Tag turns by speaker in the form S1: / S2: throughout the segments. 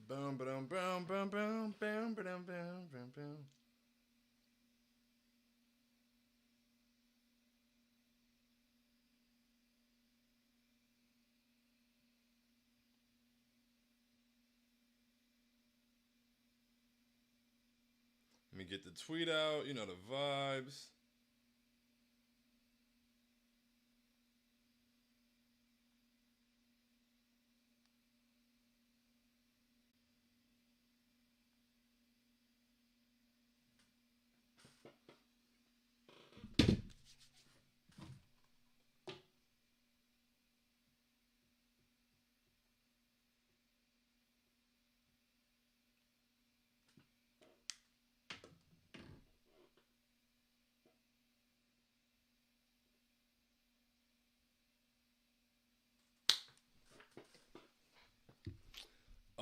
S1: Boom, boom, boom, boom, boom, boom, boom, boom, boom, boom. Let me get the tweet out. You know the vibes.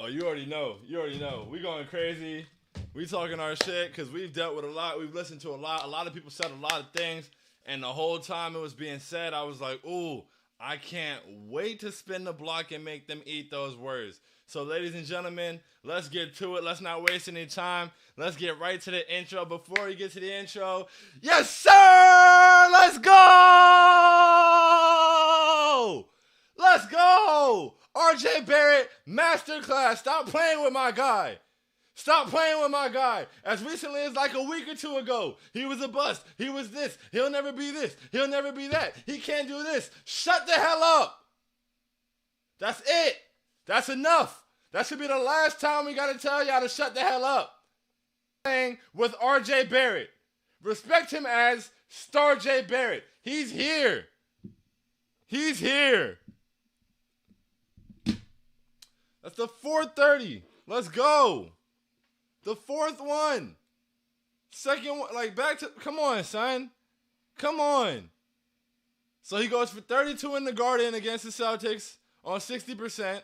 S1: Oh, you already know. You already know. We going crazy. We talking our shit because we've dealt with a lot. We've listened to a lot. A lot of people said a lot of things. And the whole time it was being said, I was like, ooh, I can't wait to spin the block and make them eat those words. So, ladies and gentlemen, let's get to it. Let's not waste any time. Let's get right to the intro. Before we get to the intro, yes, sir! Let's go! Let's go! RJ Barrett Masterclass. Stop playing with my guy. Stop playing with my guy. As recently as like a week or two ago, he was a bust. He was this. He'll never be this. He'll never be that. He can't do this. Shut the hell up. That's it. That's enough. That should be the last time we got to tell y'all to shut the hell up. Playing with RJ Barrett. Respect him as Star J Barrett. He's here. He's here. That's the 430. Let's go. The fourth one. Second one. Like back to. Come on, son. Come on. So he goes for 32 in the Garden against the Celtics on 60%.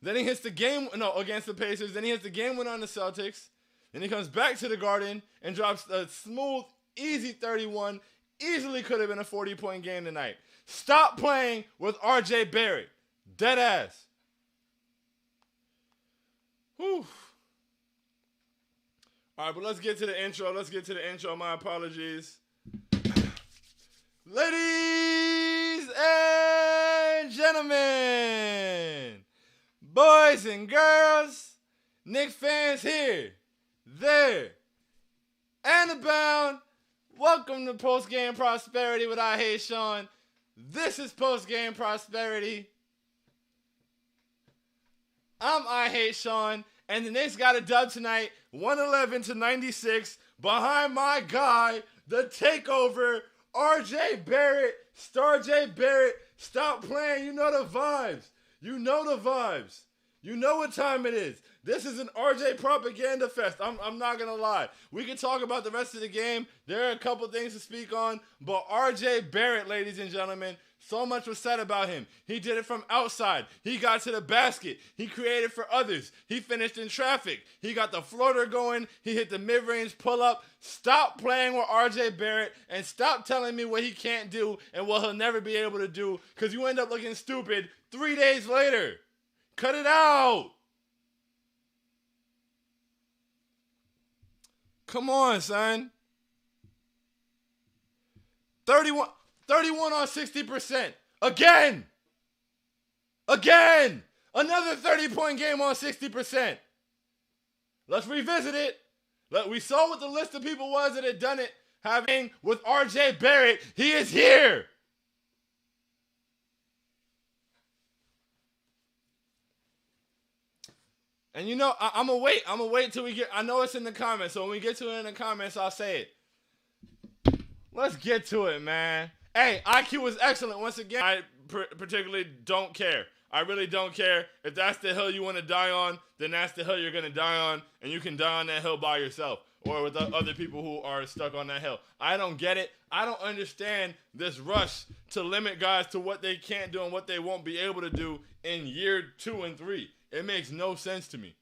S1: Then he hits the game. No, against the Pacers. Then he hits the game winner on the Celtics. Then he comes back to the Garden and drops a smooth, easy 31. Easily could have been a 40-point game tonight. Stop playing with RJ Barrett. Dead ass. Whew. All right, but let's get to the intro. My apologies. Ladies and gentlemen, boys and girls, Knicks fans here, there, and abound, welcome to Postgame Prosperity with I Hate Sean. This is Postgame Prosperity. I Hate Sean, and the Knicks got a dub tonight, 111-96, behind my guy, the takeover, RJ Barrett, Star J Barrett. Stop playing. You know the vibes. You know the vibes. You know what time it is. This is an RJ propaganda fest. I'm not going to lie. We can talk about the rest of the game. There are a couple things to speak on. But RJ Barrett, ladies and gentlemen, so much was said about him. He did it from outside. He got to the basket. He created for others. He finished in traffic. He got the floater going. He hit the mid-range pull-up. Stop playing with RJ Barrett and stop telling me what he can't do and what he'll never be able to do because you end up looking stupid 3 days later. Cut it out. Come on, son. 31 on 60%. Again. Another 30-point game on 60%. Let's revisit it. We saw what the list of people was that had done it, having with RJ Barrett. He is here. And you know, I'm going to wait till we get, I know it's in the comments, so when we get to it in the comments, I'll say it. Let's get to it, man. Hey, IQ was excellent once again. I particularly don't care. I really don't care. If that's the hill you want to die on, then that's the hill you're going to die on, and you can die on that hill by yourself or with other people who are stuck on that hill. I don't get it. I don't understand this rush to limit guys to what they can't do and what they won't be able to do in year 2 and 3. It makes no sense to me.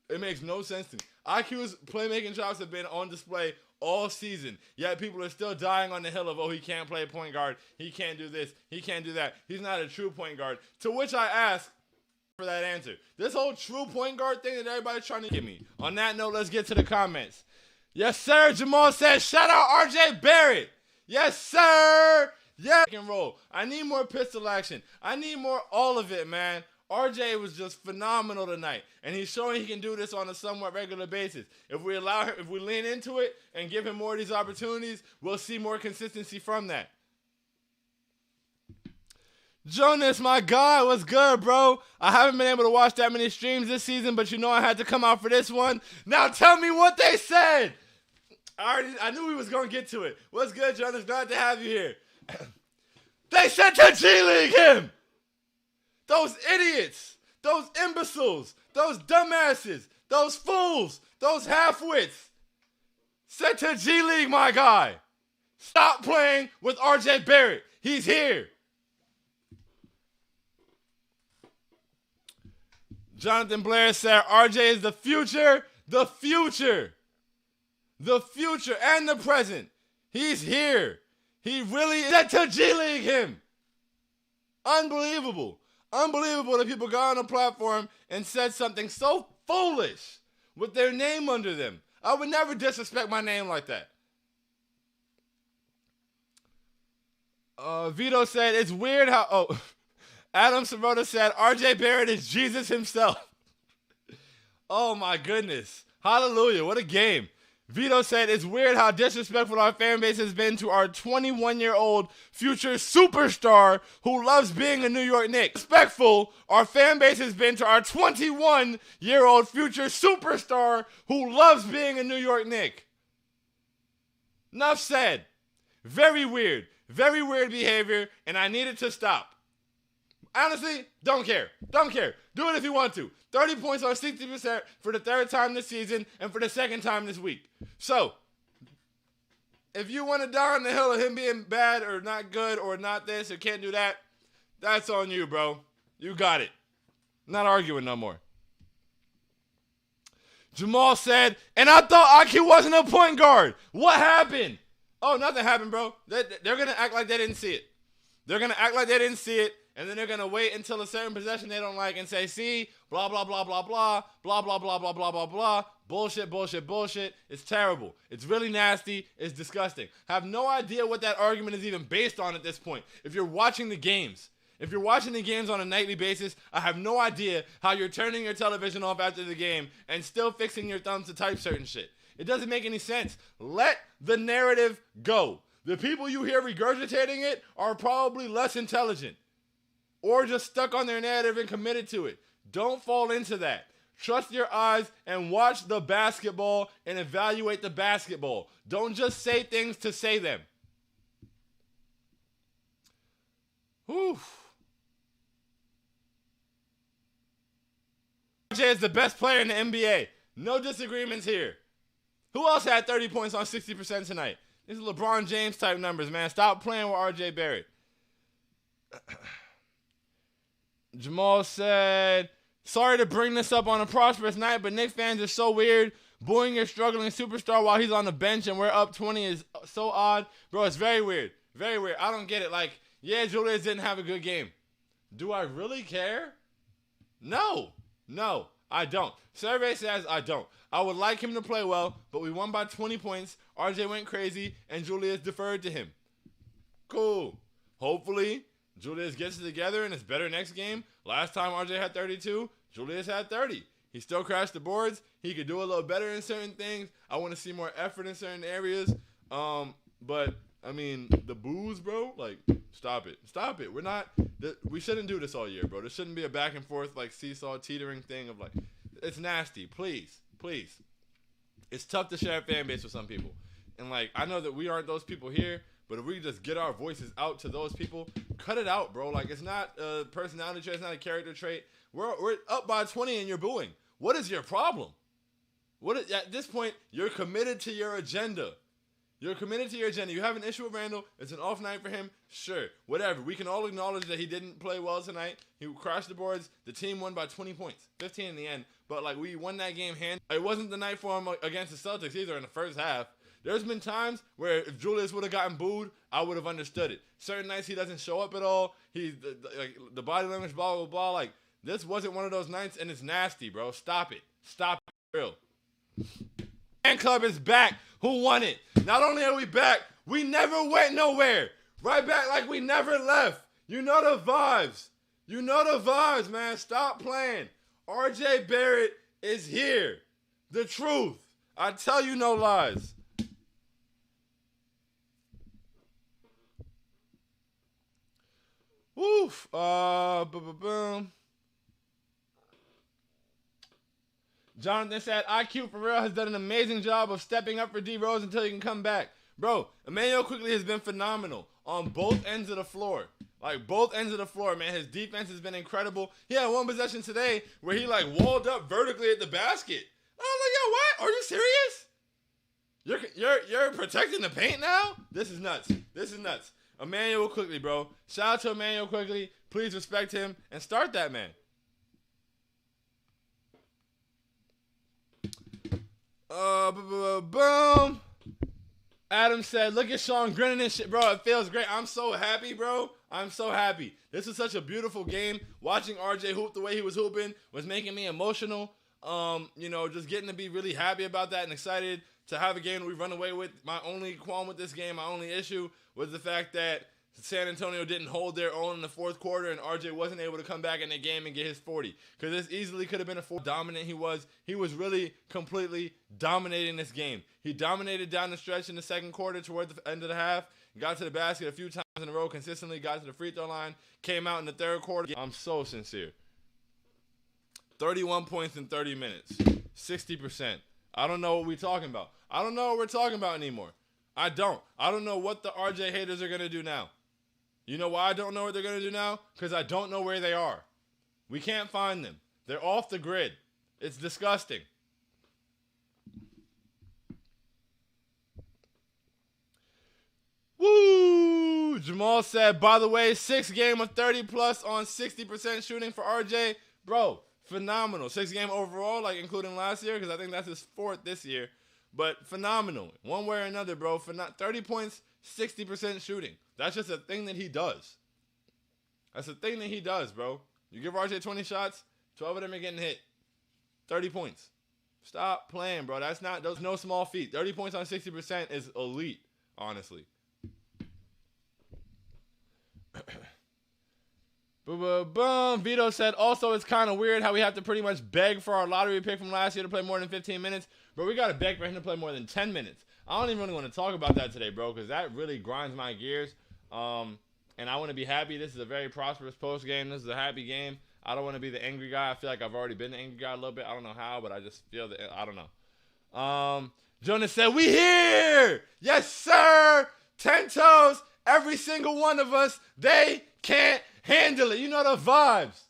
S1: IQ's playmaking chops have been on display all season, yet people are still dying on the hill of, oh, he can't play point guard, he can't do this, he can't do that, he's not a true point guard. To which I ask, for that answer. This whole true point guard thing that everybody's trying to give me. On that note, let's get to the comments. Yes, sir. Jamal says, shout out RJ Barrett. Yes, sir. Yeah. Roll. I need more pistol action. I need more all of it, man. RJ was just phenomenal tonight, and he's showing he can do this on a somewhat regular basis. If we allow him, if we lean into it and give him more of these opportunities, we'll see more consistency from that. Jonas, my God, what's good, bro? I haven't been able to watch that many streams this season, but you know I had to come out for this one. Now tell me what they said. I knew we was going to get to it. What's good, Jonas? Glad to have you here. They said to G-League him. Those idiots, those imbeciles, those dumbasses, those fools, those half-wits. Said to G-League, my guy. Stop playing with RJ Barrett. He's here. Jonathan Blair said, RJ is the future, the future and the present. He's here. He really is. Said to G-League him. Unbelievable. Unbelievable that people got on a platform and said something so foolish with their name under them. I would never disrespect my name like that. Vito said, it's weird how... Adam Sirota said, RJ Barrett is Jesus himself. Oh my goodness. Hallelujah. What a game. Vito said, it's weird how disrespectful our fan base has been to our 21-year-old future superstar who loves being a New York Knicks. Respectful our fan base has been to our 21-year-old future superstar who loves being a New York Knick. Enough said. Very weird behavior, and I need it to stop. Honestly, don't care. Don't care. Do it if you want to. 30 points on 60% for the third time this season and for the second time this week. So, if you want to die on the hill of him being bad or not good or not this or can't do that, that's on you, bro. You got it. Not arguing no more. Jamal said, and I thought Aki wasn't a point guard. What happened? Oh, nothing happened, bro. They're going to act like they didn't see it. They're going to act like they didn't see it. And then they're going to wait until a certain possession they don't like and say, see, blah, blah, blah, blah, blah, blah, blah, blah, blah, blah, blah, blah. Bullshit, bullshit, bullshit. It's terrible. It's really nasty. It's disgusting. I have no idea what that argument is even based on at this point. If you're watching the games, on a nightly basis, I have no idea how you're turning your television off after the game and still fixing your thumbs to type certain shit. It doesn't make any sense. Let the narrative go. The people you hear regurgitating it are probably less intelligent. Or just stuck on their narrative and committed to it. Don't fall into that. Trust your eyes and watch the basketball and evaluate the basketball. Don't just say things to say them. Whew. RJ is the best player in the NBA. No disagreements here. Who else had 30 points on 60% tonight? These are LeBron James type numbers, man. Stop playing with RJ Barrett. Jamal said, sorry to bring this up on a prosperous night, but Knicks fans are so weird. Booing your struggling superstar while he's on the bench and we're up 20 is so odd. Bro, it's very weird. Very weird. I don't get it. Like, yeah, Julius didn't have a good game. Do I really care? No, I don't. Survey says I don't. I would like him to play well, but we won by 20 points. RJ went crazy, and Julius deferred to him. Cool. Hopefully, Julius gets it together and it's better next game. Last time RJ had 32, Julius had 30. He still crashed the boards. He could do a little better in certain things. I want to see more effort in certain areas. But, I mean, the boos, bro, like, stop it. Stop it. We shouldn't do this all year, bro. There shouldn't be a back and forth, like, seesaw teetering thing of, like, it's nasty. Please. It's tough to share a fan base with some people. And, like, I know that we aren't those people here, but if we just get our voices out to those people, cut it out, bro. Like, it's not a personality trait. It's not a character trait. We're up by 20 and you're booing. What is your problem? At this point, you're committed to your agenda. You have an issue with Randall. It's an off night for him. Sure, whatever. We can all acknowledge that he didn't play well tonight. He crashed the boards. The team won by 20 points. 15 in the end. But, like, we won that game It wasn't the night for him against the Celtics either in the first half. There's been times where if Julius would have gotten booed, I would have understood it. Certain nights he doesn't show up at all. The body language, blah, blah, blah. Like, This wasn't one of those nights, and it's nasty, bro. Stop it. Stop it. Real. Fan club is back. Who won it? Not only are we back, we never went nowhere. Right back like we never left. You know the vibes. You know the vibes, man. Stop playing. RJ Barrett is here. The truth. I tell you no lies. Woof. Boom. Jonathan said, IQ for real has done an amazing job of stepping up for D Rose until he can come back. Bro, Emmanuel quickly has been phenomenal on both ends of the floor. Like, both ends of the floor, man. His defense has been incredible. He had one possession today where he, like, walled up vertically at the basket. I was like, yo, what? Are you serious? You're protecting the paint now? This is nuts. This is nuts. Emmanuel quickly, bro. Shout out to Emmanuel quickly. Please respect him and start that man. Boom. Adam said, look at Sean grinning and shit, bro. It feels great. I'm so happy, bro. I'm so happy. This was such a beautiful game. Watching RJ hoop the way he was hooping was making me emotional. You know, just getting to be really happy about that and excited to have a game that we run away with. My only qualm with this game, my only issue was the fact that San Antonio didn't hold their own in the fourth quarter and RJ wasn't able to come back in the game and get his 40. Because this easily could have been a 4. Dominant he was. He was really completely dominating this game. He dominated down the stretch in the second quarter toward the end of the half. Got to the basket a few times in a row consistently. Got to the free throw line. Came out in the third quarter. I'm so sincere. 31 points in 30 minutes. 60%. I don't know what we're talking about. I don't know what we're talking about anymore. I don't know what the RJ haters are going to do now. You know why I don't know what they're going to do now? Because I don't know where they are. We can't find them. They're off the grid. It's disgusting. Woo! Jamal said, by the way, 6th game of 30 plus on 60% shooting for RJ. Bro, phenomenal. 6th game overall, like including last year, because I think that's his 4th this year. But phenomenal. One way or another, bro. 30 points, 60% shooting. That's just a thing that he does. That's a thing that he does, bro. You give RJ 20 shots, 12 of them are getting hit. 30 points. Stop playing, bro. That's no small feat. 30 points on 60% is elite, honestly. Boom. Vito said, also, it's kind of weird how we have to pretty much beg for our lottery pick from last year to play more than 15 minutes. But we got to beg for him to play more than 10 minutes. I don't even really want to talk about that today, bro, because that really grinds my gears. And I want to be happy. This is a very prosperous post game. This is a happy game. I don't want to be the angry guy. I feel like I've already been the angry guy a little bit. I don't know how, but I just feel that, I don't know. Jonas said, we here! Yes, sir! 10 toes, every single one of us. They can't handle it. You know the vibes.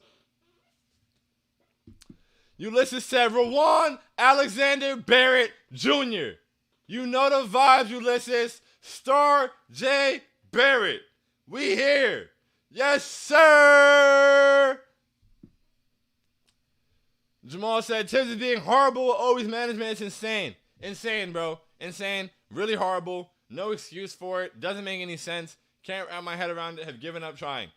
S1: Ulysses said, Rawan Alexander Barrett Jr. You know the vibes, Ulysses. Star J Barrett. We here. Yes, sir. Jamal said, Tibbs is being horrible with Obi's management. It's insane. Insane, bro. Insane. Really horrible. No excuse for it. Doesn't make any sense. Can't wrap my head around it. Have given up trying.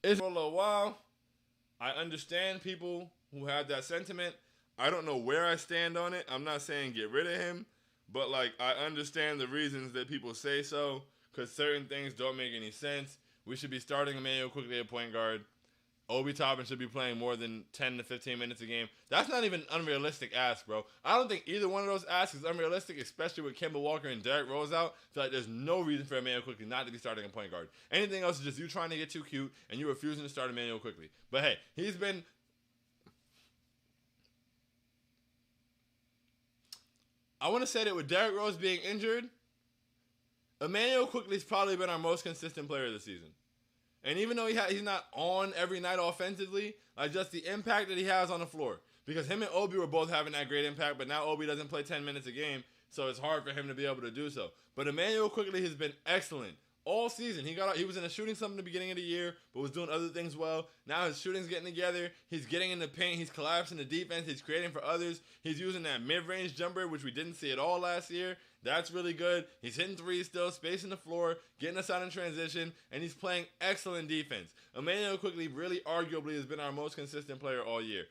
S1: It's for a little while. I understand people who have that sentiment. I don't know where I stand on it. I'm not saying get rid of him. But, like, I understand the reasons that people say so. Because certain things don't make any sense. We should be starting Emmanuel quickly at point guard. Obi Toppin should be playing more than 10 to 15 minutes a game. That's not even an unrealistic ask, bro. I don't think either one of those asks is unrealistic, especially with Kemba Walker and Derrick Rose out. I feel like there's no reason for Emmanuel quickly not to be starting a point guard. Anything else is just you trying to get too cute and you refusing to start Emmanuel quickly. But, hey, he's been... I want to say that with Derrick Rose being injured, Emmanuel quickly's probably been our most consistent player this season. And even though he's not on every night offensively, like just the impact that he has on the floor. Because him and Obi were both having that great impact, but now Obi doesn't play 10 minutes a game, so it's hard for him to be able to do so. But Emmanuel quickly has been excellent All season, he was in a shooting slump in the beginning of the year, but was doing other things well. Now his shooting's getting together. He's getting in the paint. He's collapsing the defense. He's creating for others. He's using that mid-range jumper, which we didn't see at all last year. That's really good. He's hitting threes still, spacing the floor, getting us out in transition, and he's playing excellent defense. Emmanuel Quickley really arguably has been our most consistent player all year.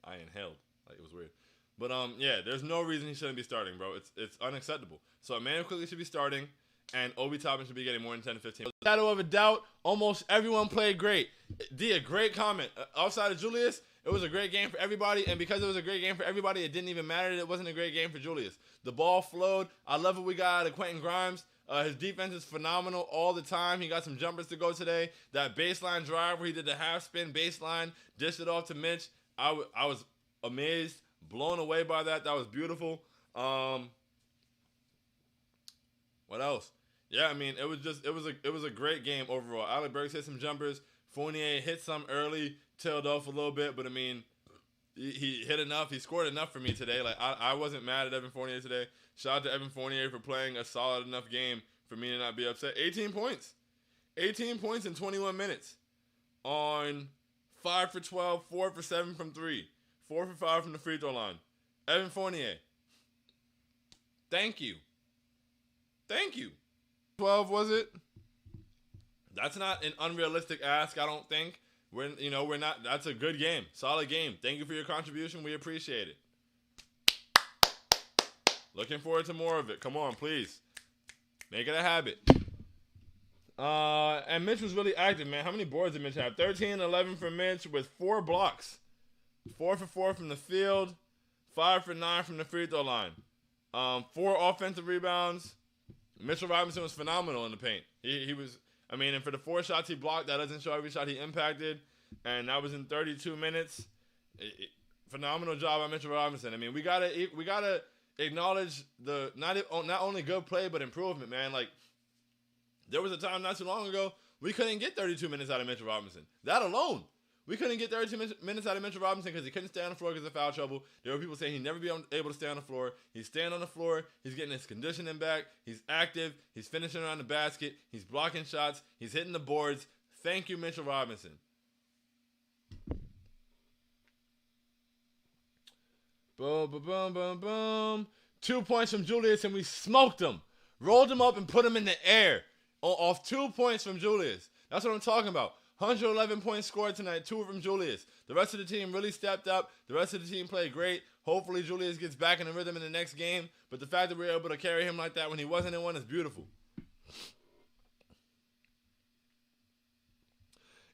S1: I inhaled. Like, it was weird. But, yeah, there's no reason he shouldn't be starting, bro. It's unacceptable. So, Emmanuel Quickley should be starting, and Obi Toppin should be getting more than 10 to 15. Without a shadow of a doubt, almost everyone played great. D, a great comment. Outside of Julius, it was a great game for everybody, and because it was a great game for everybody, it didn't even matter that it wasn't a great game for Julius. The ball flowed. I love what we got out of Quentin Grimes. His defense is phenomenal all the time. He got some jumpers to go today. That baseline drive where he did the half-spin baseline, dished it off to Mitch. I was amazed. Blown away by that. That was beautiful. What else? Yeah, I mean, it was a great game overall. Alec Burks hit some jumpers. Fournier hit some early, tailed off a little bit, but I mean, he hit enough. He scored enough for me today. Like I wasn't mad at Evan Fournier today. Shout out to Evan Fournier for playing a solid enough game for me to not be upset. 18 points. 18 points in 21 minutes. On 5 for 12, 4 for 7 from 3. 4 for 5 from the free throw line. Evan Fournier. Thank you. Thank you. 12 was it? That's not an unrealistic ask, I don't think. We're not. That's a good game. Solid game. Thank you for your contribution. We appreciate it. Looking forward to more of it. Come on, please. Make it a habit. And Mitch was really active, man. How many boards did Mitch have? 13, 11 for Mitch with 4 blocks. 4 for 4 from the field, 5 for 9 from the free throw line. 4 offensive rebounds. Mitchell Robinson was phenomenal in the paint. He was, I mean, and for the 4 shots he blocked, that doesn't show every shot he impacted. And that was in 32 minutes. Phenomenal job by Mitchell Robinson. I mean, we gotta acknowledge the not only good play but improvement, man. Like, there was a time not too long ago we couldn't get 32 minutes out of Mitchell Robinson. That alone. We couldn't get 32 minutes out of Mitchell Robinson because he couldn't stay on the floor because of foul trouble. There were people saying he'd never be able to stay on the floor. He's staying on the floor. He's getting his conditioning back. He's active. He's finishing around the basket. He's blocking shots. He's hitting the boards. Thank you, Mitchell Robinson. Boom, boom, boom, boom, boom. 2 points from Julius, and we smoked him. Rolled him up and put him in the air. Off 2 points from Julius. That's what I'm talking about. 111 points scored tonight, 2 from Julius. The rest of the team really stepped up. The rest of the team played great. Hopefully Julius gets back in the rhythm in the next game. But the fact that we were able to carry him like that when he wasn't in one is beautiful.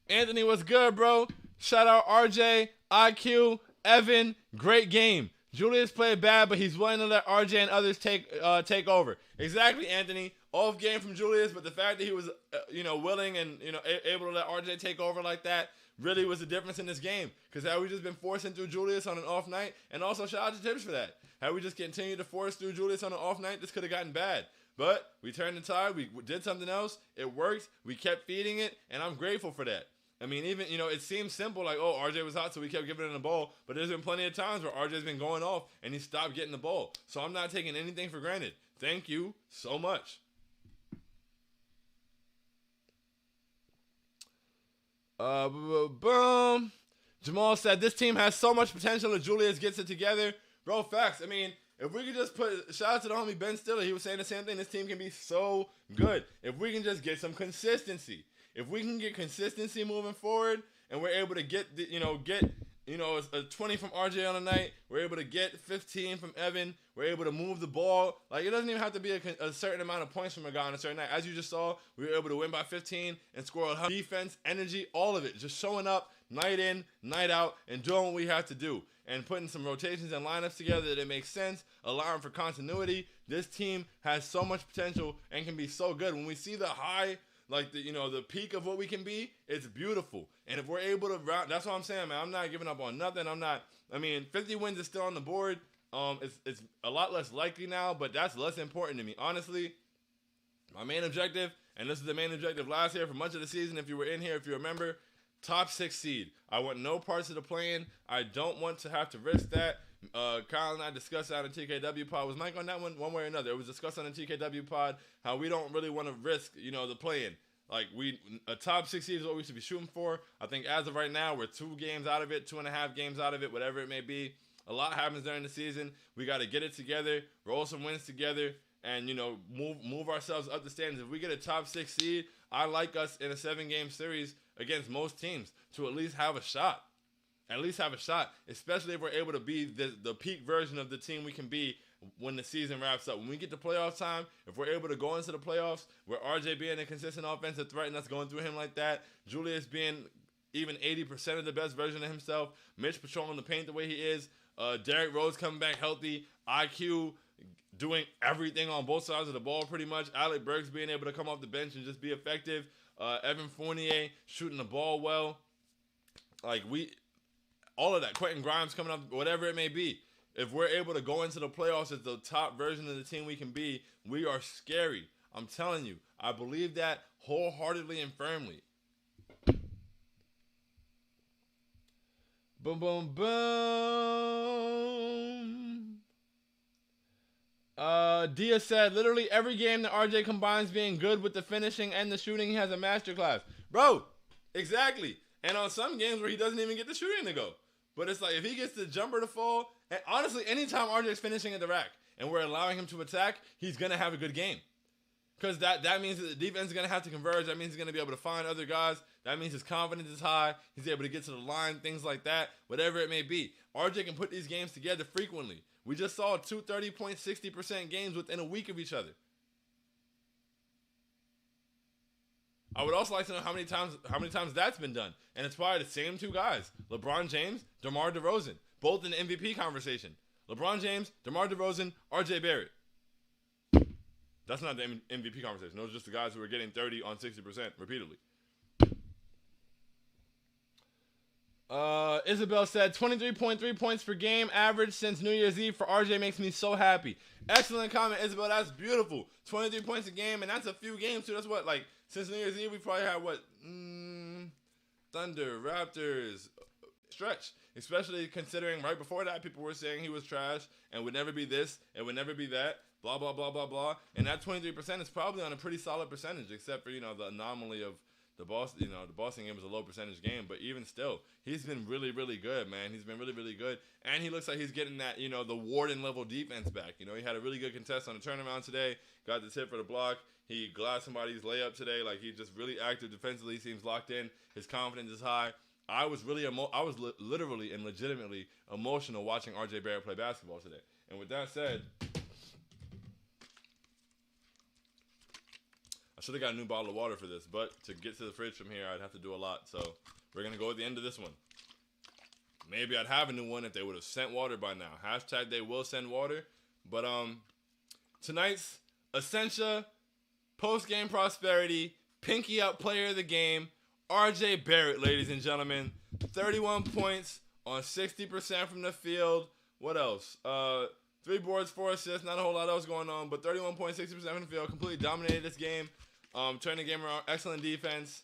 S1: Anthony, what's good, bro? Shout out RJ, IQ, Evan. Great game. Julius played bad, but he's willing to let RJ and others take over. Exactly, Anthony. Off game from Julius, but the fact that he was, willing and, able to let RJ take over like that really was the difference in this game. Because had we just been forcing through Julius on an off night, and also shout out to Tibbs for that. Had we just continued to force through Julius on an off night, this could have gotten bad. But we turned the tide. We did something else. It worked. We kept feeding it, and I'm grateful for that. I mean, even, it seems simple, like, oh, RJ was hot, so we kept giving him the ball. But there's been plenty of times where RJ's been going off, and he stopped getting the ball. So I'm not taking anything for granted. Thank you so much. Boom. Jamal said, this team has so much potential if Julius gets it together. Bro, facts. I mean, if we could just shout out to the homie Ben Stiller. He was saying the same thing. This team can be so good. If we can just get some consistency. If we can get consistency moving forward and we're able to get a 20 from RJ on a night, we're able to get 15 from Evan, we're able to move the ball. Like, it doesn't even have to be a certain amount of points from a guy on a certain night. As you just saw, we were able to win by 15 and score a defense, energy, all of it. Just showing up night in, night out, and doing what we have to do. And putting some rotations and lineups together that make sense, allowing for continuity. This team has so much potential and can be so good. When we see the high, like the peak of what we can be, it's beautiful. And if we're able to round, that's what I'm saying, man. I'm not giving up on nothing. 50 wins is still on the board. It's a lot less likely now, but that's less important to me. Honestly, my main objective, and this is the main objective last year for much of the season, if you were in here, if you remember, top 6 seed. I want no parts of the plan. I don't want to have to risk that. Kyle and I discussed that on TKW pod. Was Mike on that one way or another? It was discussed on the TKW pod how we don't really want to risk, the play-in. Like, a top 6 seed is what we should be shooting for. I think as of right now, we're 2 games out of it, 2.5 games out of it, whatever it may be. A lot happens during the season. We got to get it together, roll some wins together, and, move ourselves up the standings. If we get a top 6 seed, I like us in a 7-game series against most teams to at least have a shot. At least have a shot, especially if we're able to be the peak version of the team we can be when the season wraps up. When we get to playoff time, if we're able to go into the playoffs, where RJ being a consistent offensive threat and that's going through him like that, Julius being even 80% of the best version of himself, Mitch patrolling the paint the way he is, Derrick Rose coming back healthy, IQ doing everything on both sides of the ball pretty much, Alec Burks being able to come off the bench and just be effective, Evan Fournier shooting the ball well, all of that, Quentin Grimes coming up, whatever it may be. If we're able to go into the playoffs as the top version of the team we can be, we are scary. I'm telling you, I believe that wholeheartedly and firmly. Boom, boom, boom. Dia said, literally every game that RJ combines being good with the finishing and the shooting, he has a masterclass. Bro, exactly. And on some games where he doesn't even get the shooting to go. But it's like, if he gets the jumper to fall, and honestly, anytime RJ's finishing at the rack and we're allowing him to attack, he's going to have a good game. Because that means that the defense is going to have to converge. That means he's going to be able to find other guys. That means his confidence is high. He's able to get to the line, things like that, whatever it may be. RJ can put these games together frequently. We just saw 2 30.60% games within a week of each other. I would also like to know how many times that's been done. And it's probably the same 2 guys. LeBron James, DeMar DeRozan. Both in the MVP conversation. LeBron James, DeMar DeRozan, RJ Barrett. That's not the MVP conversation. Those are just the guys who are getting 30 on 60% repeatedly. Isabel said 23.3 points per game average since New Year's Eve for RJ makes me so happy. Excellent comment, Isabel. That's beautiful. 23 points a game, and that's a few games too. That's what, since New Year's Eve, we probably had Thunder, Raptors, stretch. Especially considering right before that, people were saying he was trash and would never be this and would never be that. Blah, blah, blah, blah, blah. And that 23% is probably on a pretty solid percentage, except for, the anomaly of the Boston, the Boston game was a low percentage game. But even still, he's been really, really good, man. He's been really, really good. And he looks like he's getting that, the Warden level defense back. He had a really good contest on the turnaround today, got the tip for the block. He glassed somebody's layup today. He's just really active defensively. He seems locked in. His confidence is high. I was literally and legitimately emotional watching RJ Barrett play basketball today. And with that said, I should have got a new bottle of water for this, but to get to the fridge from here, I'd have to do a lot. So we're going to go at the end of this one. Maybe I'd have a new one if they would have sent water by now. Hashtag they will send water. But tonight's Essentia, post-game prosperity, pinky up player of the game, RJ Barrett, ladies and gentlemen. 31 points on 60% from the field. What else? 3 boards, 4 assists. Not a whole lot else going on, but 31.60% from the field. Completely dominated this game. Turned the game around. Excellent defense.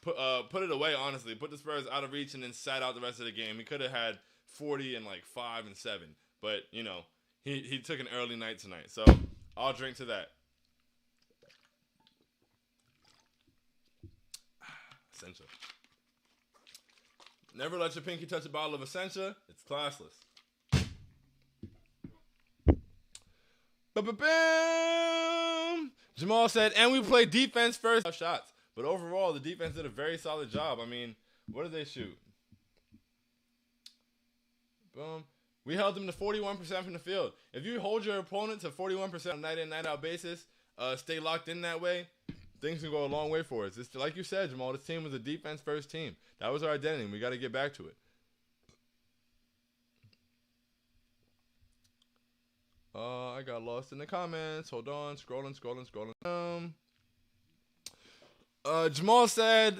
S1: Put it away, honestly. Put the Spurs out of reach and then sat out the rest of the game. He could have had 40 and 5 and 7. But, he took an early night tonight. So, I'll drink to that. Essentia. Never let your pinky touch a bottle of Essentia. It's classless. Ba-ba-boom! Jamal said, and we played defense first. Shots. But overall, the defense did a very solid job. I mean, what did they shoot? Boom. We held them to 41% from the field. If you hold your opponent to 41% on a night in, night out basis, stay locked in that way, things can go a long way for us. It's like you said, Jamal, this team was a defense first team. That was our identity, and we got to get back to it. I got lost in the comments. Hold on. Scrolling. Jamal said,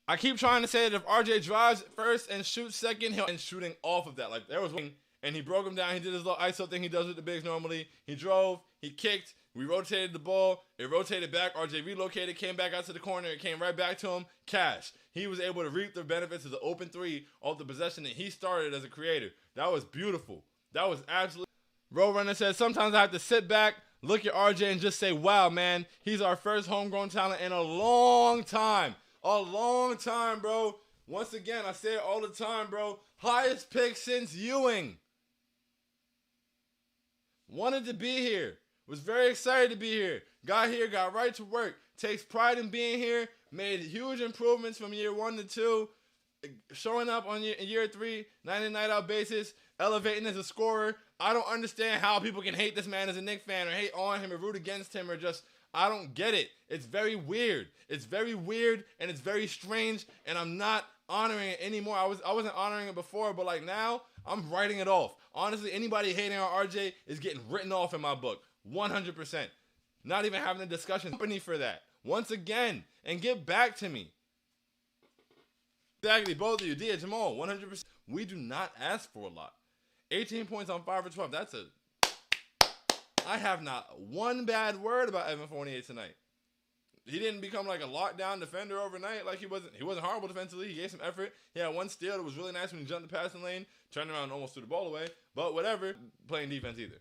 S1: I keep trying to say that if RJ drives first and shoots second, he'll and shooting off of that. There was one, and he broke him down. He did his little ISO thing he does with the bigs normally. He drove, he kicked, We rotated the ball. It rotated back. RJ relocated, came back out to the corner. It came right back to him. Cash. He was able to reap the benefits of the open three off the possession that he started as a creator. That was beautiful. That was absolutely. Roadrunner says, sometimes I have to sit back, look at RJ, and just say, wow, man, he's our first homegrown talent in a long time. A long time, bro. Once again, I say it all the time, bro. Highest pick since Ewing. Wanted to be here. Was very excited to be here. Got here, got right to work. Takes pride in being here. Made huge improvements from year 1 to 2. Showing up on year 3, night in, night out basis. Elevating as a scorer. I don't understand how people can hate this man as a Knicks fan or hate on him or root against him or just, I don't get it. It's very weird. It's very weird and it's very strange and I'm not honoring it anymore. I wasn't honoring it before, but like now, I'm writing it off. Honestly, anybody hating on RJ is getting written off in my book. 100%. Not even having a discussion company for that. Once again, and get back to me. Exactly, both of you. Dia, Jamal, 100%. We do not ask for a lot. 18 points on 5 for 12. That's a... I have not one bad word about Evan Fournier tonight. He didn't become like a lockdown defender overnight. Like he wasn't horrible defensively. He gave some effort. He had one steal. It was really nice when he jumped the passing lane, turned around and almost threw the ball away. But whatever, playing defense either.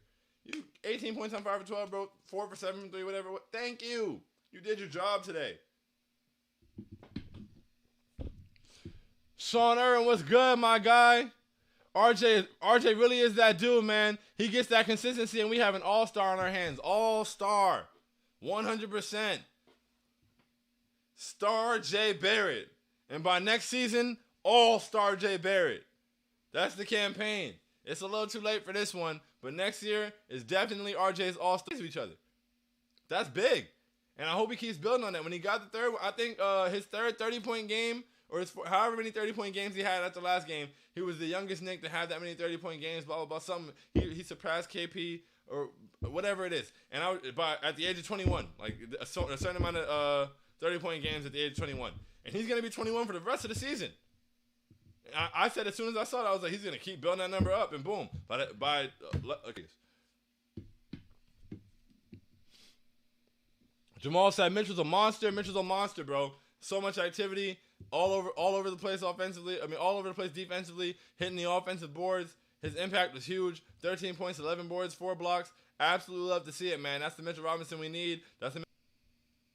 S1: 18 points on 5 for 12, bro. 4 for 7 from 3, whatever. Thank you. You did your job today. Sean Irwin, what's good, my guy? RJ really is that dude, man. He gets that consistency, and we have an all-star on our hands. All-star. 100%. Star J. Barrett. And by next season, all-star J. Barrett. That's the campaign. It's a little too late for this one, but next year is definitely RJ's all-stars of each other. That's big. And I hope he keeps building on that. When he got the third, I think his third 30-point game, or his, however many 30-point games he had after the last game, he was the youngest Knick to have that many 30-point games, blah, blah, blah. Something. He surpassed KP or whatever it is. And at the age of 21, like a certain amount of 30-point games at the age of 21. And he's going to be 21 for the rest of the season. I said as soon as I saw it, I was like, he's going to keep building that number up, and boom. Okay. Jamal said Mitchell's a monster. Mitchell's a monster, bro. So much activity all over the place offensively. I mean, all over the place defensively, hitting the offensive boards. His impact was huge. 13 points, 11 boards, 4 blocks. Absolutely love to see it, man. That's the Mitchell Robinson we need.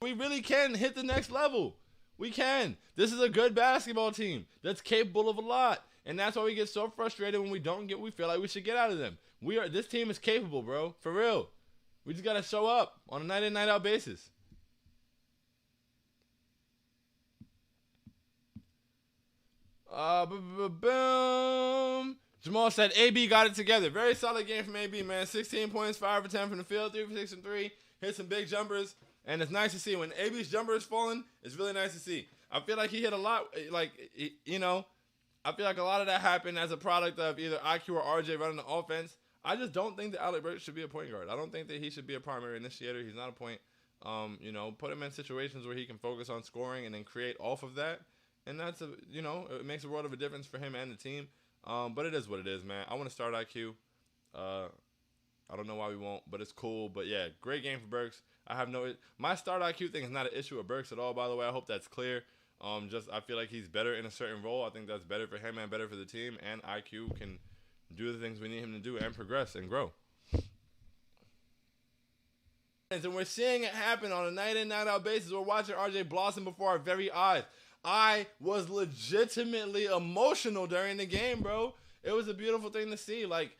S1: We really can hit the next level. We can. This is a good basketball team that's capable of a lot. And that's why we get so frustrated when we don't get what we feel like we should get out of them. This team is capable, bro. For real. We just got to show up on a night in, night out basis. Boom. Jamal said AB got it together. Very solid game from AB, man. 16 points, 5 for 10 from the field, 3 for 6 from 3. Hit some big jumpers. And it's nice to see when AB's jumper is falling. It's really nice to see. I feel like he hit a lot. Like, you know, I feel like a lot of that happened as a product of either IQ or RJ running the offense. I just don't think that Alec Burks should be a point guard. I don't think that he should be a primary initiator. He's not a point. You know, put him in situations where he can focus on scoring and then create off of that. And that's, it makes a world of a difference for him and the team. But it is what it is, man. I want to start IQ. I don't know why we won't, but it's cool. But, yeah, great game for Burks. My start IQ thing is not an issue with Burks at all, by the way. I hope that's clear. I feel like he's better in a certain role. I think that's better for him and better for the team. And IQ can do the things we need him to do and progress and grow. And we're seeing it happen on a night in, night out basis. We're watching RJ blossom before our very eyes. I was legitimately emotional during the game, bro. It was a beautiful thing to see. Like,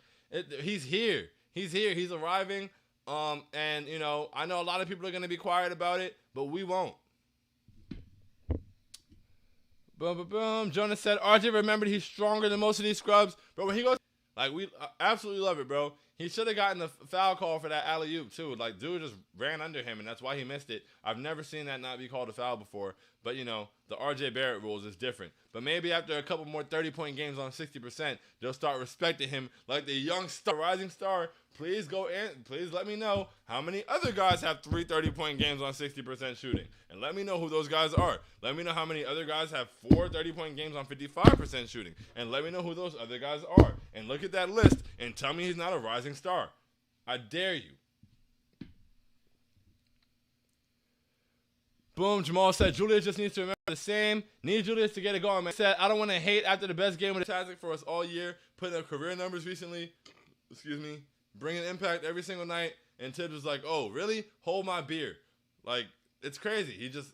S1: he's here. He's here. He's arriving. And, I know a lot of people are going to be quiet about it, but we won't. Boom, boom, boom. Jonas said, RJ remembered he's stronger than most of these scrubs. Bro, when he goes, like, we absolutely love it, bro. He should have gotten the foul call for that alley-oop, too. Like, dude just ran under him, and that's why he missed it. I've never seen that not be called a foul before. But, the RJ Barrett rules is different. But maybe after a couple more 30-point games on 60%, they'll start respecting him like the young star, rising star. Please go in. Please let me know how many other guys have 3 30-point games on 60% shooting. And let me know who those guys are. Let me know how many other guys have 4 30-point games on 55% shooting. And let me know who those other guys are. And look at that list and tell me he's not a rising star. I dare you. Boom, Jamal said Julius just needs to remember the same. Need Julius to get it going, man. Said, I don't want to hate after the best game of the tactic for us all year. Putting up career numbers recently. Excuse me. Bringing impact every single night. And Tibbs was like, oh, really? Hold my beer. Like, it's crazy. He just,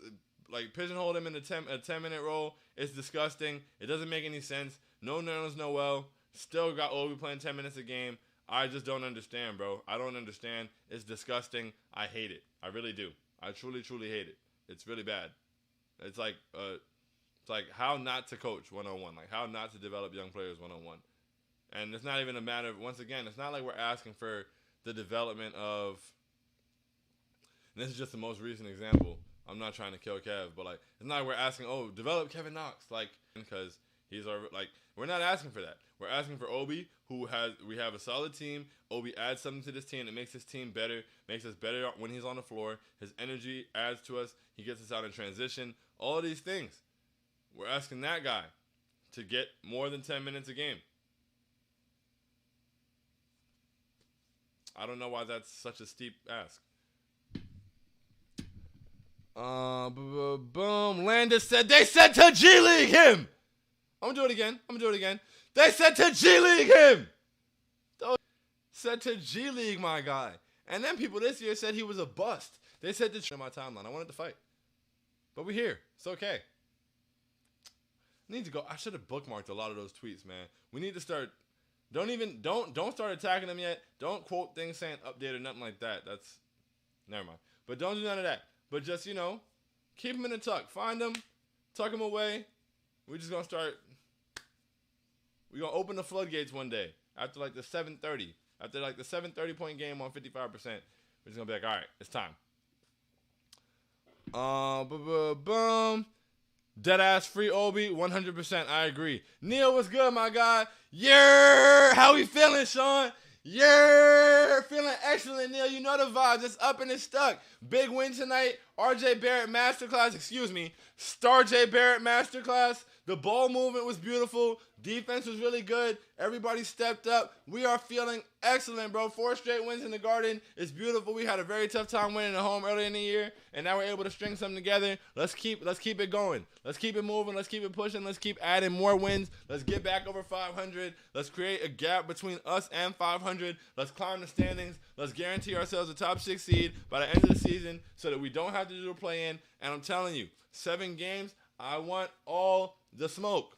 S1: like, pigeonholed him in a 10-minute role. It's disgusting. It doesn't make any sense. No nerds, no well. Still got Obi playing 10 minutes a game. I just don't understand, bro. I don't understand. It's disgusting. I hate it. I really do. I truly, truly hate it. It's really bad. It's like how not to coach 101, like how not to develop young players 101. And it's not even a matter of, once again, it's not like we're asking for the development of, and this is just the most recent example. I'm not trying to kill Kev, but like it's not like we're asking, oh, develop Kevin Knox, like because he's already, like, we're not asking for that. We're asking for Obi, we have a solid team. Obi adds something to this team that makes this team better, makes us better when he's on the floor. His energy adds to us. He gets us out in transition. All of these things. We're asking that guy to get more than 10 minutes a game. I don't know why that's such a steep ask. Boom. Landis said, they said to G League him. I'm going to do it again. They said to G League him. Said to G League my guy. And then people this year said he was a bust. They said to my timeline. I wanted to fight. But we're here. It's okay. I need to go. I should have bookmarked a lot of those tweets, man. We need to start. Don't start attacking them yet. Don't quote things saying update or nothing like that. That's, never mind. But don't do none of that. But just, keep them in the tuck. Find them. Tuck them away. We're just going to start. We're going to open the floodgates one day. After like the 7:30. After like the 7:30 point game on 55%. We're just going to be like, all right, it's time. Boom. Deadass free Obi, 100%. I agree. Neil, what's good, my guy? Yeah, how we feeling, Sean? Yeah, feeling excellent, Neil. You know the vibes. It's up and it's stuck. Big win tonight. RJ Barrett Masterclass. Star J Barrett Masterclass. The ball movement was beautiful. Defense was really good. Everybody stepped up. We are feeling excellent, bro. 4 straight wins in the Garden. It's beautiful. We had a very tough time winning at home early in the year, and now we're able to string something together. Let's keep it going. Let's keep it moving. Let's keep it pushing. Let's keep adding more wins. Let's get back over 500. Let's create a gap between us and 500. Let's climb the standings. Let's guarantee ourselves a top 6 seed by the end of the season so that we don't have to do a play-in. And I'm telling you, 7 games, I want all the smoke.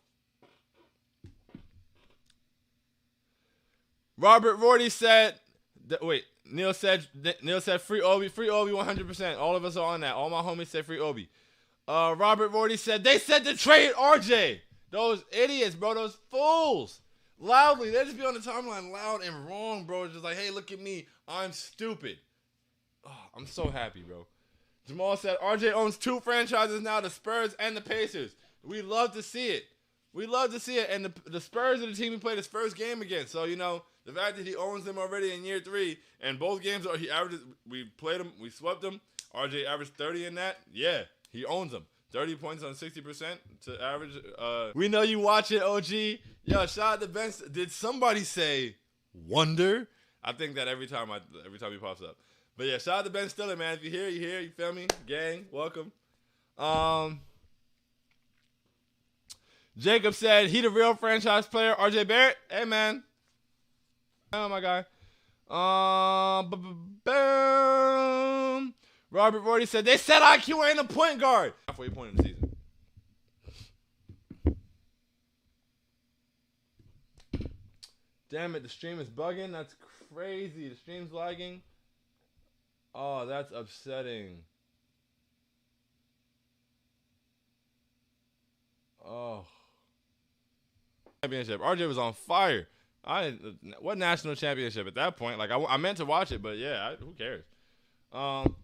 S1: Robert Rorty said, Neil said free Obi 100%. All of us are on that. All my homies said free Obi. Robert Rorty said, they said to trade RJ. Those idiots, bro. Those fools. Loudly. They just be on the timeline loud and wrong, bro. Just like, hey, look at me. I'm stupid. Oh, I'm so happy, bro. Jamal said, RJ owns 2 franchises now, the Spurs and the Pacers. We love to see it. And the Spurs are the team he played his first game against. So, the fact that he owns them already in year 3, and both games he averages, we played them, we swept them. RJ averaged 30 in that. Yeah, he owns them. 30 points on 60% to average. We know you watch it, OG. Yo, shout out to Ben. Did somebody say wonder? I think that every time he pops up. But yeah, shout out to Ben Stiller, man. If you're here, you're here. You feel me? Gang, welcome. Jacob said, he the real franchise player, RJ Barrett. Hey, man. Oh, my guy. Boom. Robert Rorty said, they said IQ ain't a point guard. Halfway point in the season. Damn it, the stream is bugging. That's crazy. The stream's lagging. Oh, that's upsetting. Oh. Championship. RJ was on fire. What national championship at that point? Like, I meant to watch it, but yeah, who cares?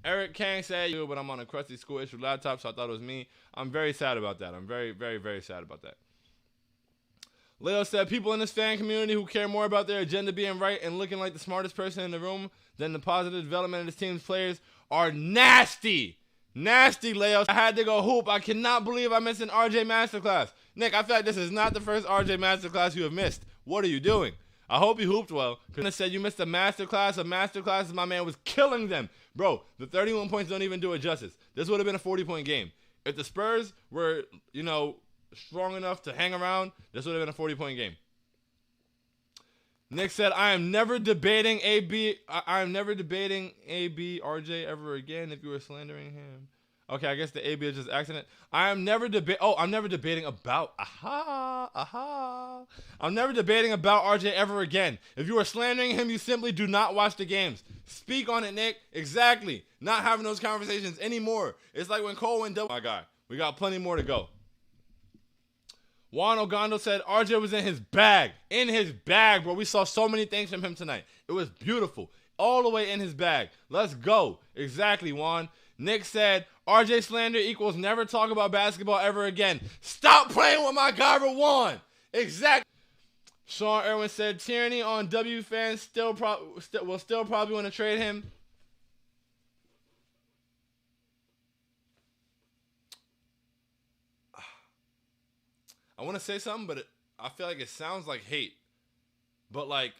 S1: Eric Kang said, but I'm on a crusty school issue laptop, so I thought it was me. I'm very sad about that. I'm very, very, very sad about that. Leo said, people in this fan community who care more about their agenda being right and looking like the smartest person in the room than the positive development of this team's players are nasty. Nasty, Leo. I had to go hoop. I cannot believe I missed an RJ Masterclass. Nick, I feel like this is not the first RJ Masterclass you have missed. What are you doing? I hope he hooped well. Because I said you missed a masterclass. A masterclass, my man was killing them. Bro, the 31 points don't even do it justice. This would have been a 40-point game. If the Spurs were, strong enough to hang around, this would have been a 40-point game. Nick said, I am never debating RJ ever again if you were slandering him. Okay, I guess the AB is just accident. I'm never debating about. I'm never debating about RJ ever again. If you are slandering him, you simply do not watch the games. Speak on it, Nick. Exactly. Not having those conversations anymore. It's like when Cole went double. My guy, we got plenty more to go. Juan Ogando said RJ was in his bag. In his bag, bro. We saw so many things from him tonight. It was beautiful. All the way in his bag. Let's go. Exactly, Juan. Nick said RJ slander equals never talk about basketball ever again. Stop playing with my guy, Juan. Exactly. Sean Irwin said tyranny on W fans will still probably want to trade him. I want to say something, but I feel like it sounds like hate. But I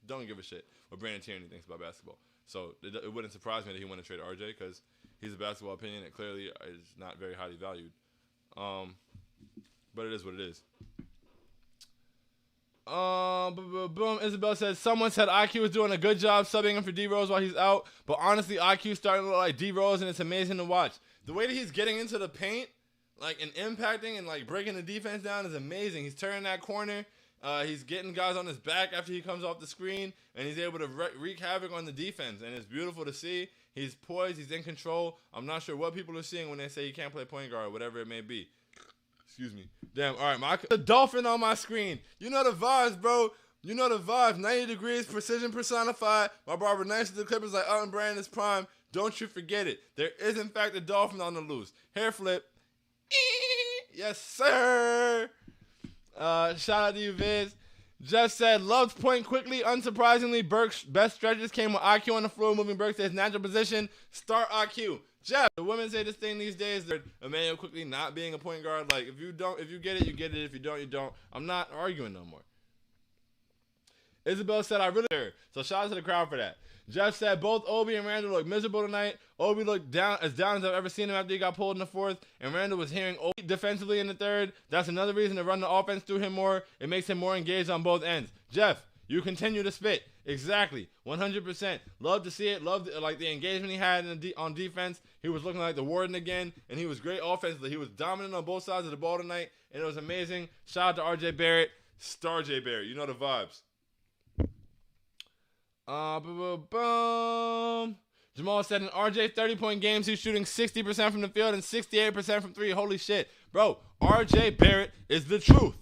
S1: don't give a shit what Brandon Tierney thinks about basketball. So it wouldn't surprise me that he wanted to trade RJ because he's a basketball opinion that clearly is not very highly valued. But it is what it is. Boom. Isabel says someone said IQ is doing a good job subbing him for D Rose while he's out, but honestly, IQ's starting to look like D Rose, and it's amazing to watch. The way that he's getting into the paint, and impacting and breaking the defense down is amazing. He's turning that corner. He's getting guys on his back after he comes off the screen, and he's able to wreak havoc on the defense, and it's beautiful to see. He's poised. He's in control. I'm not sure what people are seeing when they say he can't play point guard or whatever it may be. Excuse me. Damn. All right, the dolphin on my screen. You know the vibes, bro. You know the vibes. 90 degrees, precision personified. My barber nice to the Clippers like Elton Brand is prime. Don't you forget it. There is, in fact, a dolphin on the loose. Hair flip. Yes, sir. Shout out to you, Viz. Jeff said, loved point quickly. Unsurprisingly, Burke's best stretches came with IQ on the floor, moving Burke to his natural position. Start IQ. Jeff, the women say this thing these days, they're Emmanuel quickly not being a point guard. If you get it, you get it. If you don't, you don't. I'm not arguing no more. Isabel said, I really care. So shout out to the crowd for that. Jeff said both Obi and Randall looked miserable tonight. Obi looked as down as I've ever seen him after he got pulled in the fourth, and Randall was hearing Obi defensively in the third. That's another reason to run the offense through him more. It makes him more engaged on both ends. Jeff, you continue to spit. Exactly. 100%. Love to see it. Love the engagement he had on defense. He was looking like the Warden again, and he was great offensively. He was dominant on both sides of the ball tonight, and it was amazing. Shout out to RJ Barrett. Star J Barrett. You know the vibes. Jamal said in RJ 30-point games, he's shooting 60% from the field and 68% from three. Holy shit. Bro, RJ Barrett is the truth.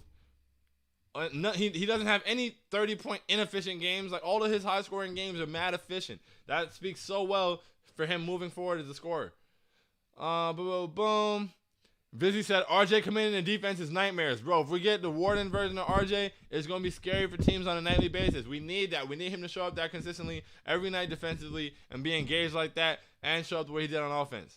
S1: He doesn't have any 30-point inefficient games. All of his high-scoring games are mad efficient. That speaks so well for him moving forward as a scorer. Vizzy said RJ committing in defense is nightmares. Bro, if we get the Warden version of RJ, it's going to be scary for teams on a nightly basis. We need that. We need him to show up that consistently every night defensively and be engaged like that and show up the way he did on offense.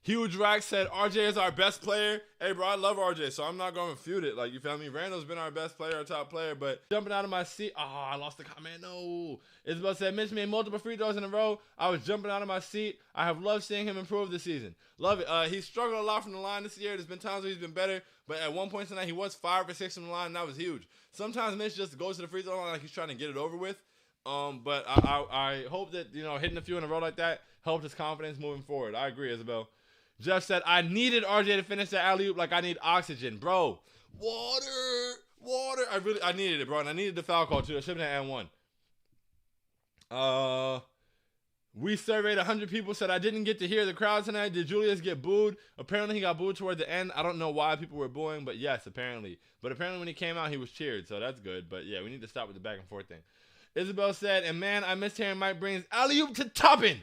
S1: Huge Rack said RJ is our best player. Hey, bro, I love RJ, so I'm not going to feud it. You feel me? Randall's been our best player, our top player, but jumping out of my seat. Oh, I lost the comment. No. Isabel said Mitch made multiple free throws in a row. I was jumping out of my seat. I have loved seeing him improve this season. Love it. He's struggled a lot from the line this year. There's been times where he's been better, but at one point tonight, he was 5 or 6 from the line, and that was huge. Sometimes Mitch just goes to the free throw line like he's trying to get it over with. But I hope that, hitting a few in a row like that helped his confidence moving forward. I agree, Isabel. Jeff said, I needed RJ to finish that alley-oop like I need oxygen. Bro, water. I needed it, bro, and I needed the foul call, too. I should have been at N1. We surveyed 100 people, said I didn't get to hear the crowd tonight. Did Julius get booed? Apparently, he got booed toward the end. I don't know why people were booing, but yes, apparently. But apparently, when he came out, he was cheered, so that's good. But yeah, we need to stop with the back and forth thing. Isabel said, and man, I missed hearing Mike Breen's alley-oop to Toppin.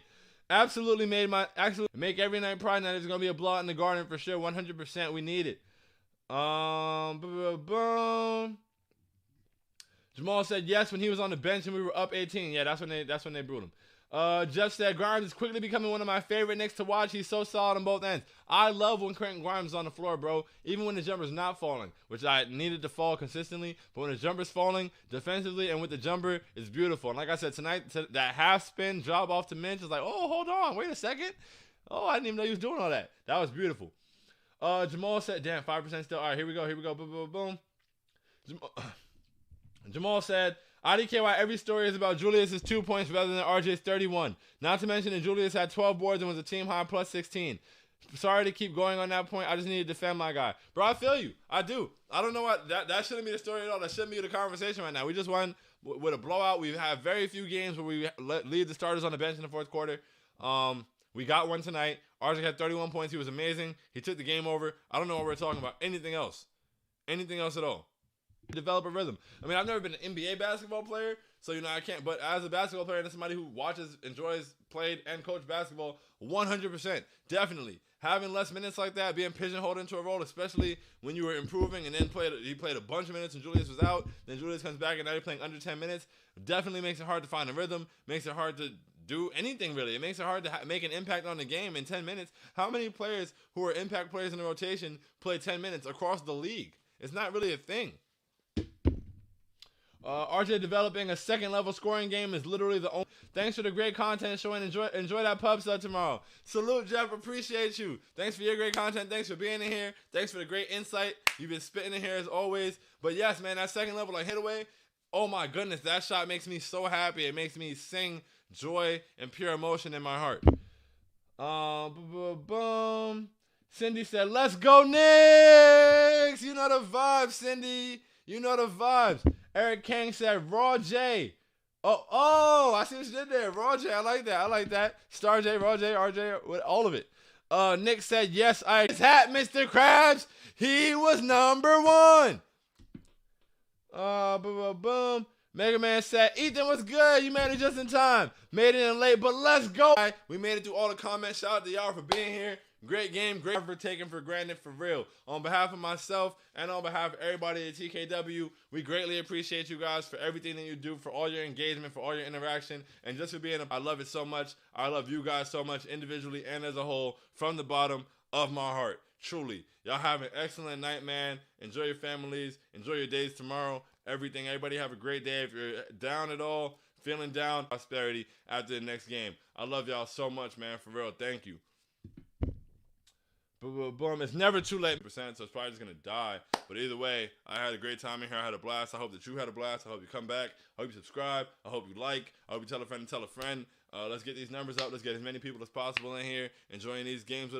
S1: Absolutely make every night pride night. There's gonna be a blowout in the Garden for sure. 100%. We need it. Jamal said yes when he was on the bench and we were up 18. Yeah, that's when they brewed him. Jeff said, Grimes is quickly becoming one of my favorite Knicks to watch. He's so solid on both ends. I love when Quentin Grimes is on the floor, bro. Even when the jumper's not falling, which I needed to fall consistently. But when the jumper's falling defensively and with the jumper, it's beautiful. And like I said, tonight, that half spin drop off to Minch is like, oh, hold on. Wait a second. Oh, I didn't even know he was doing all that. That was beautiful. Jamal said, damn, 5% still. All right, here we go. Boom, boom, boom. Jamal said, IDKY, every story is about Julius's 2 points rather than RJ's 31. Not to mention that Julius had 12 boards and was a team high plus 16. Sorry to keep going on that point. I just need to defend my guy. Bro, I feel you. I do. I don't know what. That shouldn't be the story at all. That shouldn't be the conversation right now. We just won with a blowout. We have very few games where we leave the starters on the bench in the fourth quarter. We got one tonight. RJ had 31 points. He was amazing. He took the game over. I don't know what we're talking about. Anything else at all. Develop a rhythm. I mean, I've never been an NBA basketball player, so I can't. But as a basketball player and as somebody who watches, enjoys, played, and coached basketball, 100%, definitely having less minutes like that, being pigeonholed into a role, especially when you were improving and then he played a bunch of minutes and Julius was out. Then Julius comes back and now you're playing under 10 minutes. Definitely makes it hard to find a rhythm. Makes it hard to do anything really. It makes it hard to make an impact on the game in 10 minutes. How many players who are impact players in the rotation play 10 minutes across the league? It's not really a thing. RJ developing a second level scoring game is literally the only. Thanks for the great content showing. Enjoy that pub sub tomorrow. Salute, Jeff. Appreciate you. Thanks for your great content. Thanks for being in here. Thanks for the great insight. You've been spitting in here as always. But yes, man, that second level like hit away. Oh my goodness, that shot makes me so happy. It makes me sing joy and pure emotion in my heart. Boom. Cindy said, "Let's go Knicks." You know the vibes, Cindy. You know the vibes. Eric King said, Raw J. Oh, I see what you did there. Raw J, I like that. Star J, Raw J, RJ, with all of it. Nick said, yes, his hat, Mr. Krabs. He was number one. Boom. Mega Man said, Ethan, what's good? You made it just in time. Made it in late, but let's go. We made it through all the comments. Shout out to y'all for being here. Great game, great for taking for granted for real. On behalf of myself and on behalf of everybody at TKW, we greatly appreciate you guys for everything that you do, for all your engagement, for all your interaction, and just for being I love it so much. I love you guys so much individually and as a whole from the bottom of my heart. Truly. Y'all have an excellent night, man. Enjoy your families. Enjoy your days tomorrow. Everything. Everybody have a great day. If you're down at all, feeling down, prosperity after the next game. I love y'all so much, man. For real. Thank you. Boom. It's never too late, so it's probably just going to die. But either way, I had a great time in here. I had a blast. I hope that you had a blast. I hope you come back. I hope you subscribe. I hope you like. I hope you tell a friend and tell a friend. Let's get these numbers up. Let's get as many people as possible in here enjoying these games with us.